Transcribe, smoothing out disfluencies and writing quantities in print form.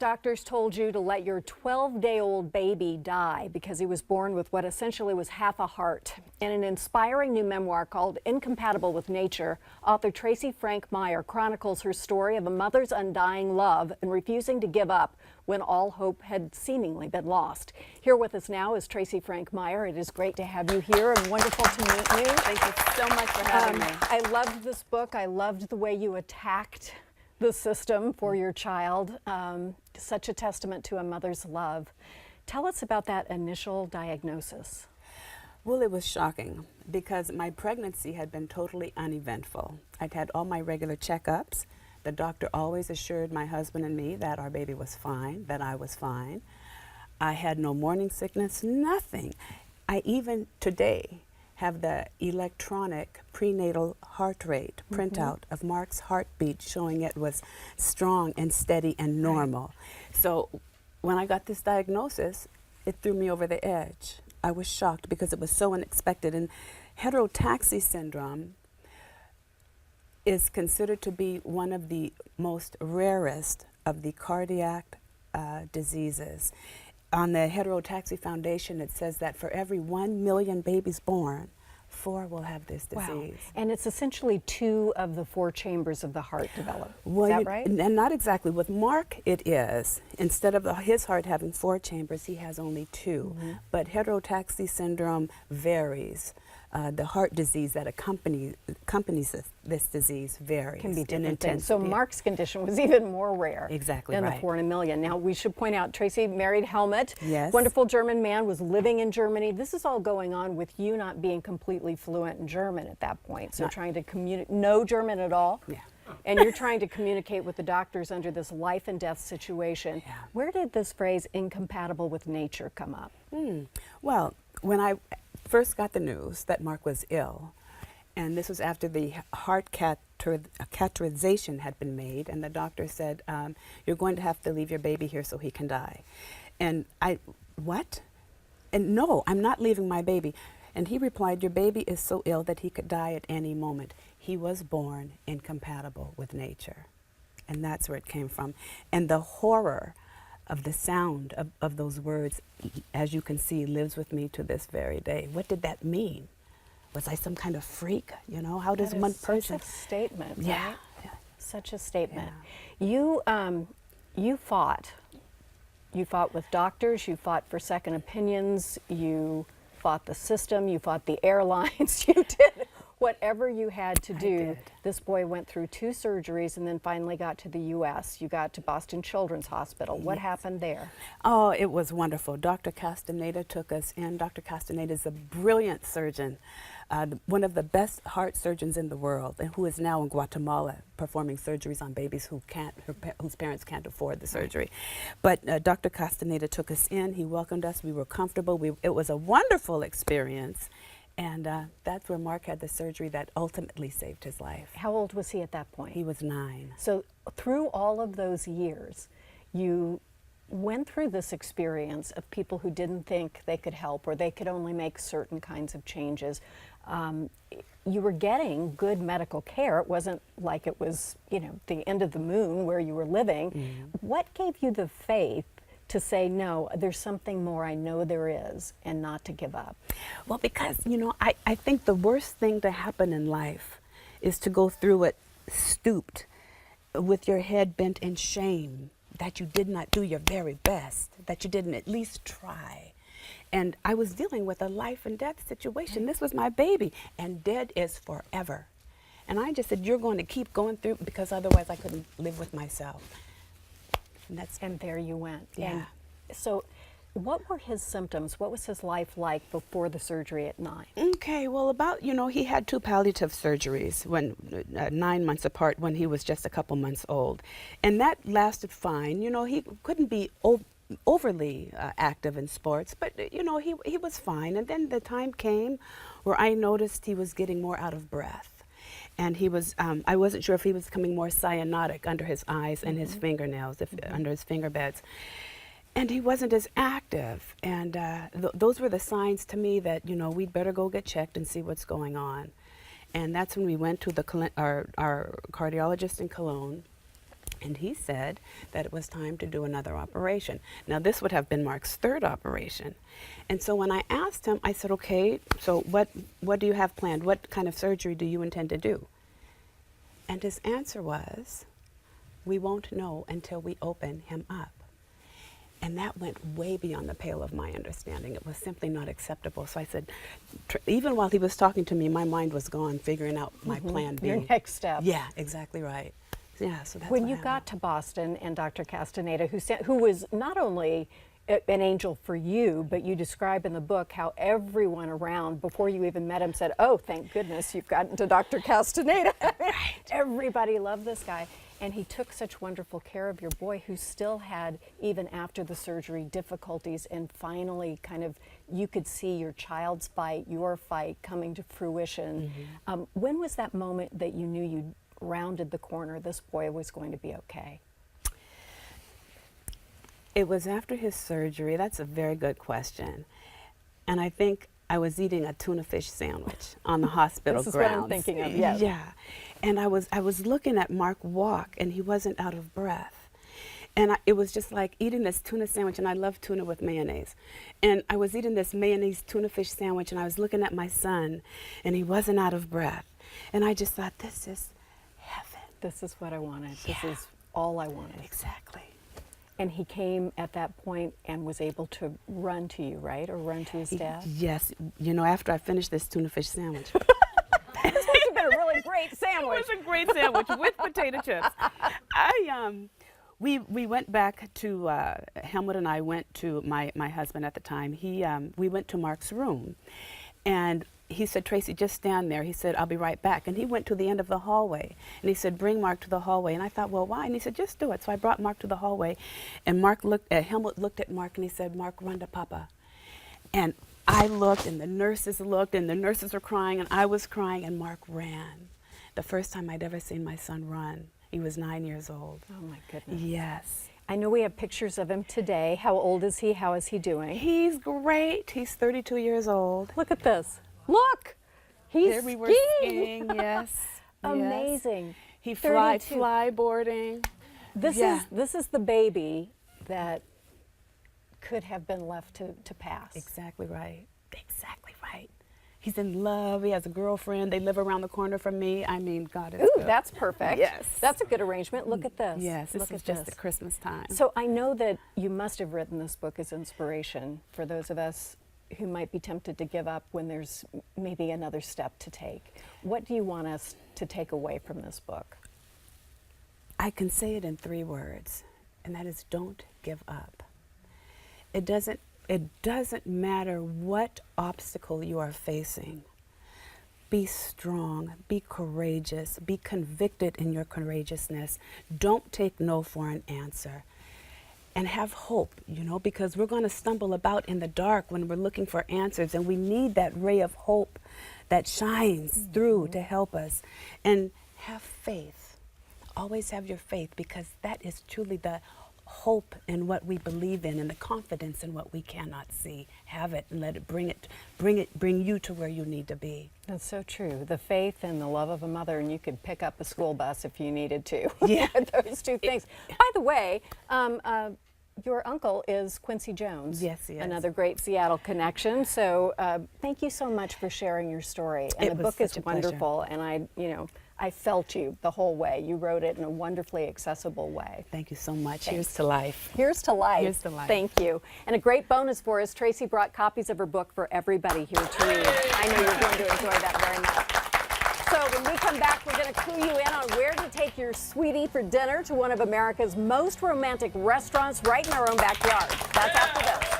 doctors told you to let your 12-day-old baby die because he was born with what essentially was half a heart. In an inspiring new memoir called Incompatible with Nature, author Tracy Frank Meyer chronicles her story of a mother's undying love and refusing to give up when all hope had seemingly been lost. Here with us now is Tracy Frank Meyer. It is great to have you here and wonderful to meet you. Thank you so much for having me. I loved this book. I loved the way you attacked the system for your child. Such a testament to a mother's love. Tell us about that initial diagnosis. Well, it was shocking because my pregnancy had been totally uneventful. I'd had all my regular checkups. The doctor always assured my husband and me that our baby was fine, that I was fine. I had no morning sickness, nothing. I even today have the electronic prenatal heart rate printout of Mark's heartbeat showing it was strong and steady and normal. So when I got this diagnosis, it threw me over the edge. I was shocked because it was so unexpected. And heterotaxy syndrome is considered to be one of the most rarest of the cardiac diseases. On the Heterotaxy Foundation, it says that for every 1 million babies born, 4 will have this disease. Wow. And it's essentially 2 of the 4 chambers of the heart develop. Well, is that right? And not exactly. With Mark, it is. Instead of his heart having 4 chambers, he has only 2. But heterotaxy syndrome varies. The heart disease that accompanies this disease varies. Can be different things. So Mark's condition was even more rare than the 4 in a million. Now, we should point out, Tracy married Helmut. Yes. Wonderful German man, was living in Germany. This is all going on with you not being completely fluent in German at that point. So trying to communicate, no German at all. Yeah. And you're trying to communicate with the doctors under this life and death situation. Yeah. Where did this phrase incompatible with nature come up? Well, when I first got the news that Mark was ill, and this was after the heart catheterization had been made, and the doctor said, you're going to have to leave your baby here so he can die. And I, what? And no, I'm not leaving my baby. And he replied, your baby is so ill that he could die at any moment. He was born incompatible with nature. And that's where it came from. And the horror of the sound of those words, as you can see, lives with me to this very day. What did that mean? Was I some kind of freak? You know, how does one person? Such a statement. Yeah. Right? Yeah. Such a statement. Yeah. You fought. You fought with doctors. You fought for second opinions. You fought the system. You fought the airlines. You did whatever you had to do. This boy went through 2 surgeries and then finally got to the U.S. You got to Boston Children's Hospital. What happened there? Oh, it was wonderful. Dr. Castaneda took us in. Dr. Castaneda is a brilliant surgeon, one of the best heart surgeons in the world, and who is now in Guatemala performing surgeries on babies whose parents can't afford the surgery. But Dr. Castaneda took us in. He welcomed us. We were comfortable. It was a wonderful experience. And that's where Mark had the surgery that ultimately saved his life. How old was he at that point? He was 9. So through all of those years, you went through this experience of people who didn't think they could help or they could only make certain kinds of changes. You were getting good medical care. It wasn't like it was, you know, the end of the moon where you were living. What gave you the faith to say, no, there's something more, I know there is, and not to give up? Well, because, you know, I think the worst thing to happen in life is to go through it stooped, with your head bent in shame, that you did not do your very best, that you didn't at least try. And I was dealing with a life and death situation. This was my baby, and dead is forever. And I just said, you're going to keep going through, because otherwise I couldn't live with myself. And there you went. Yeah. And so what were his symptoms? What was his life like before the surgery at 9? Okay, well, he had 2 palliative surgeries when 9 months apart when he was just a couple months old. And that lasted fine. You know, he couldn't be overly active in sports, but, you know, he was fine. And then the time came where I noticed he was getting more out of breath. And he was, I wasn't sure if he was becoming more cyanotic under his eyes and his fingernails, under his finger beds. And he wasn't as active. And those were the signs to me that, you know, we'd better go get checked and see what's going on. And that's when we went to our cardiologist in Cologne. And he said that it was time to do another operation. Now, this would have been Mark's third operation. And so when I asked him, I said, okay, so what do you have planned? What kind of surgery do you intend to do? And his answer was, we won't know until we open him up. And that went way beyond the pale of my understanding. It was simply not acceptable. So I said, even while he was talking to me, my mind was gone figuring out my plan B. Your next step. Yeah, exactly right. Yeah, so that's When what you happened. got to Boston and Dr. Castaneda, who was not only an angel for you, but you describe in the book how everyone around, before you even met him, said, oh, thank goodness you've gotten to Dr. Castaneda. Everybody loved this guy. And he took such wonderful care of your boy, who still had, even after the surgery, difficulties. And finally, kind of, you could see your child's fight, your fight coming to fruition. When was that moment that you knew you'd rounded the corner, this boy was going to be okay? It was after his surgery. That's a very good question. And I think I was eating a tuna fish sandwich on the hospital This is grounds. what I'm thinking of, yes. Yeah. And I was looking at Mark walk, and he wasn't out of breath. And it was just like eating this tuna sandwich, and I love tuna with mayonnaise. And I was eating this mayonnaise tuna fish sandwich, and I was looking at my son, and he wasn't out of breath. And I just thought, this is heaven. This is what I wanted. Yeah. This is all I wanted. Exactly. And he came at that point and was able to run to you, right? Or run to his dad? Yes. You know, after I finished this tuna fish sandwich. This must have been a really great sandwich. It was a great sandwich with potato chips. We went back to Helmut and I went to my husband at the time. We went to Mark's room, and he said, Tracy, just stand there. He said, I'll be right back. And he went to the end of the hallway, and he said, bring Mark to the hallway. And I thought, well, why? And he said, just do it. So I brought Mark to the hallway, and Helmut looked at Mark, and he said, Mark, run to Papa. And I looked, and the nurses looked, and the nurses were crying, and I was crying, and Mark ran. The first time I'd ever seen my son run. He was 9 years old. Oh, my goodness. Yes. I know we have pictures of him today. How old is he? How is he doing? He's great. He's 32 years old. Look at this. Look! He's There we were skiing. skiing, yes. Amazing. Yes. He 32. fly boarding. This is the baby that could have been left to pass. Exactly right. Exactly right. He's in love. He has a girlfriend. They live around the corner from me. I mean, God is Ooh, good. that's perfect. Yes. That's a good arrangement. Look at this. Yes, this Look is at just this. at Christmas time. So I know that you must have written this book as inspiration for those of us who might be tempted to give up when there's maybe another step to take. What do you want us to take away from this book? I can say it in 3 words, and that is don't give up. It doesn't matter what obstacle you are facing. Be strong, be courageous, be convicted in your courageousness. Don't take no for an answer. And have hope, you know, because we're going to stumble about in the dark when we're looking for answers, and we need that ray of hope that shines through to help us. And have faith. Always have your faith, because that is truly the hope in what we believe in and the confidence in what we cannot see. Have it and let it bring you to where you need to be. That's so true. The faith and the love of a mother, and you could pick up a school bus if you needed to. Yeah. Those two things. By the way, your uncle is Quincy Jones. Yes, he is. Another great Seattle connection. So thank you so much for sharing your story. And It the was book is such a pleasure. wonderful, and I felt you the whole way. You wrote it in a wonderfully accessible way. Thank you so much. Thanks. Here's to life. Here's to life. Here's to life. Thank you. And a great bonus for us, Tracy brought copies of her book for everybody here to read. I know you're going to enjoy that very much. So when we come back, we're going to clue you in on where to take your sweetie for dinner to one of America's most romantic restaurants right in our own backyard. That's after this.